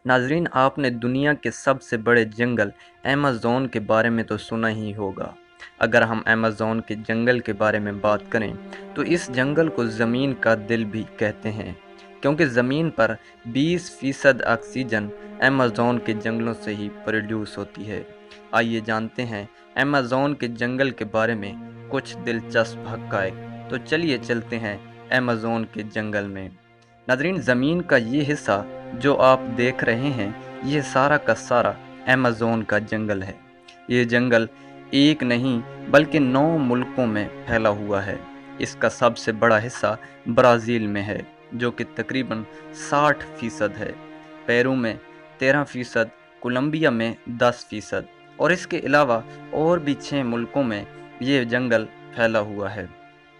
ناظرین، آپ نے دنیا کے سب سے بڑے جنگل ایمیزون کے بارے میں تو سنا ہی ہوگا۔ اگر ہم ایمیزون کے جنگل کے بارے میں بات کریں تو اس جنگل کو زمین کا دل بھی کہتے ہیں، کیونکہ زمین پر 20% آکسیجن ایمیزون کے جنگلوں سے ہی پروڈیوس ہوتی ہے۔ آئیے جانتے ہیں ایمیزون کے جنگل کے بارے میں کچھ دلچسپ حقائق۔ تو چلیے چلتے ہیں ایمیزون کے جنگل میں۔ ناظرین، زمین کا یہ حصہ جو آپ دیکھ رہے ہیں، یہ سارا کا سارا ایمیزون کا جنگل ہے۔ یہ جنگل ایک نہیں بلکہ 9 ملکوں میں پھیلا ہوا ہے۔ اس کا سب سے بڑا حصہ برازیل میں ہے، جو کہ تقریباً 60% ہے، پیرو میں 13%، کولمبیا میں 10%، اور اس کے علاوہ اور بھی 6 ملکوں میں یہ جنگل پھیلا ہوا ہے۔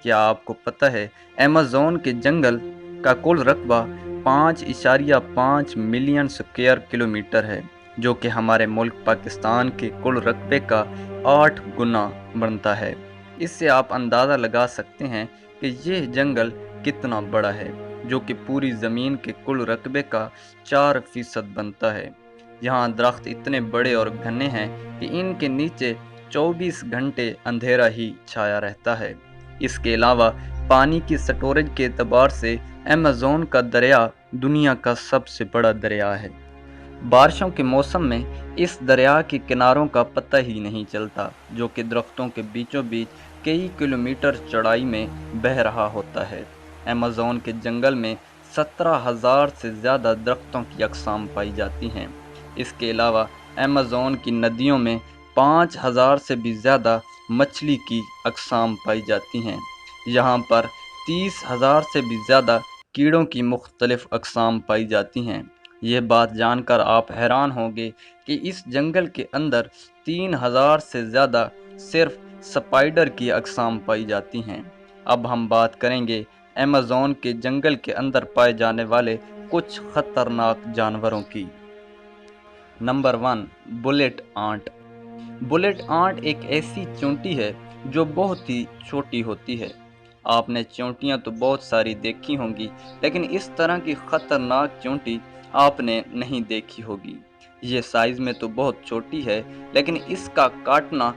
کیا آپ کو پتہ ہے ایمیزون کے جنگل کا کل رقبہ 5.5 ملین اسکوائر کلومیٹر ہے، جو کہ ہمارے ملک پاکستان کے کل رقبے کا 8 گنا بنتا ہے۔ اس سے آپ اندازہ لگا سکتے ہیں کہ یہ جنگل کتنا بڑا ہے، جو کہ پوری زمین کے کل رقبے کا 4% بنتا ہے۔ یہاں درخت اتنے بڑے اور گھنے ہیں کہ ان کے نیچے 24 گھنٹے اندھیرا ہی چھایا رہتا ہے۔ اس کے علاوہ پانی کی سٹوریج کے اعتبار سے ایمیزون کا دریا دنیا کا سب سے بڑا دریا ہے۔ بارشوں کے موسم میں اس دریا کے کناروں کا پتہ ہی نہیں چلتا، جو کہ درختوں کے بیچوں بیچ کئی کلومیٹر چوڑائی میں بہہ رہا ہوتا ہے۔ ایمیزون کے جنگل میں 17,000 سے زیادہ درختوں کی اقسام پائی جاتی ہیں۔ اس کے علاوہ ایمیزون کی ندیوں میں 5,000 سے بھی زیادہ مچھلی کی اقسام پائی جاتی ہیں۔ یہاں پر 30,000 سے بھی زیادہ کیڑوں کی مختلف اقسام پائی جاتی ہیں۔ یہ بات جان کر آپ حیران ہوں گے کہ اس جنگل کے اندر 3,000 سے زیادہ صرف سپائڈر کی اقسام پائی جاتی ہیں۔ اب ہم بات کریں گے ایمیزون کے جنگل کے اندر پائے جانے والے کچھ خطرناک جانوروں کی۔ Number 1، bullet ant. Bullet ant ایک ایسی چونٹی ہے جو بہت ہی چھوٹی ہوتی ہے۔ آپ نے چونٹیاں تو بہت ساری دیکھی ہوں گی، لیکن اس طرح کی خطرناک چونٹی آپ نے نہیں دیکھی ہوگی۔ یہ سائز میں تو بہت چھوٹی ہے، لیکن اس کا کاٹنا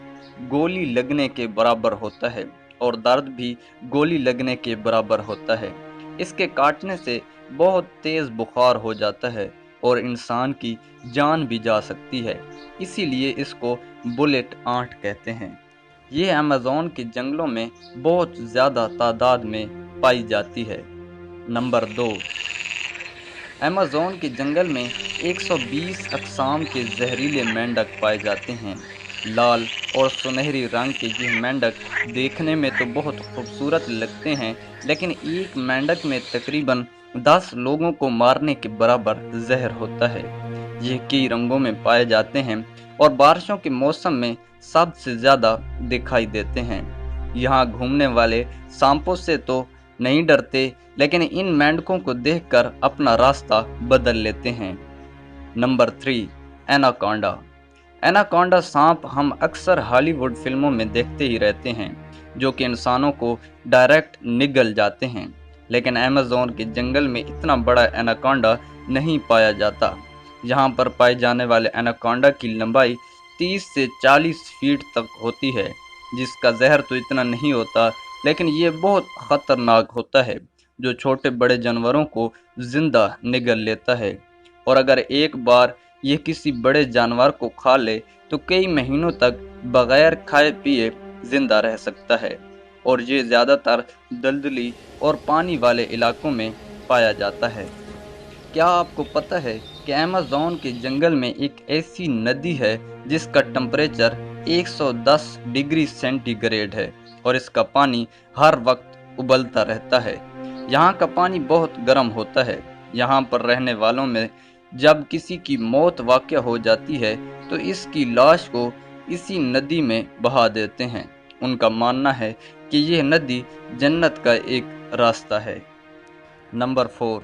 گولی لگنے کے برابر ہوتا ہے، اور درد بھی گولی لگنے کے برابر ہوتا ہے۔ اس کے کاٹنے سے بہت تیز بخار ہو جاتا ہے اور انسان کی جان بھی جا سکتی ہے، اسی لیے اس کو بلیٹ آنٹ کہتے ہیں۔ یہ ایمیزون کے جنگلوں میں بہت زیادہ تعداد میں پائی جاتی ہے۔ نمبر 2، ایمیزون کے جنگل میں 120 اقسام کے زہریلے مینڈک پائے جاتے ہیں۔ لال اور سنہری رنگ کے یہ مینڈک دیکھنے میں تو بہت خوبصورت لگتے ہیں، لیکن ایک مینڈک میں تقریباً 10 لوگوں کو مارنے کے برابر زہر ہوتا ہے۔ یہ کئی رنگوں میں پائے جاتے ہیں اور بارشوں کے موسم میں سب سے زیادہ دکھائی دیتے ہیں۔ یہاں گھومنے والے سانپوں سے تو نہیں ڈرتے، لیکن ان مینڈکوں کو دیکھ کر اپنا راستہ بدل لیتے ہیں۔ نمبر 3، ایناکونڈا۔ ایناکونڈا سانپ ہم اکثر ہالی ووڈ فلموں میں دیکھتے ہی رہتے ہیں، جو کہ انسانوں کو ڈائریکٹ نگل جاتے ہیں، لیکن ایمیزون کے جنگل میں اتنا بڑا ایناکونڈا نہیں پایا جاتا۔ یہاں پر پائے جانے والے ایناکونڈا کی لمبائی 30 سے 40 فیٹ تک ہوتی ہے، جس کا زہر تو اتنا نہیں ہوتا، لیکن یہ بہت خطرناک ہوتا ہے، جو چھوٹے بڑے جانوروں کو زندہ نگل لیتا ہے، اور اگر ایک بار یہ کسی بڑے جانور کو کھا لے تو کئی مہینوں تک بغیر کھائے پیے زندہ رہ سکتا ہے، اور یہ زیادہ تر دلدلی اور پانی والے علاقوں میں پایا جاتا ہے۔ کیا آپ کو پتہ ہے کہ ایمیزون کے جنگل میں ایک ایسی ندی ہے جس کا ٹمپریچر 110 ڈگری سینٹی گریڈ ہے، اور اس کا پانی ہر وقت ابلتا رہتا ہے۔ یہاں کا پانی بہت گرم ہوتا ہے۔ یہاں پر رہنے والوں میں جب کسی کی موت واقع ہو جاتی ہے تو اس کی لاش کو اسی ندی میں بہا دیتے ہیں۔ ان کا ماننا ہے کہ یہ ندی جنت کا ایک راستہ ہے۔ نمبر 4،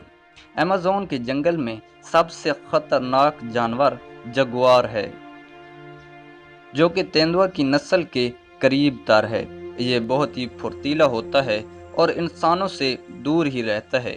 ایمیزون کے جنگل میں سب سے خطرناک جانور جگوار ہے، جو کہ تیندوا کی نسل کے قریب تر ہے۔ یہ بہت ہی پھرتیلا ہوتا ہے اور انسانوں سے دور ہی رہتا ہے۔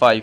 5,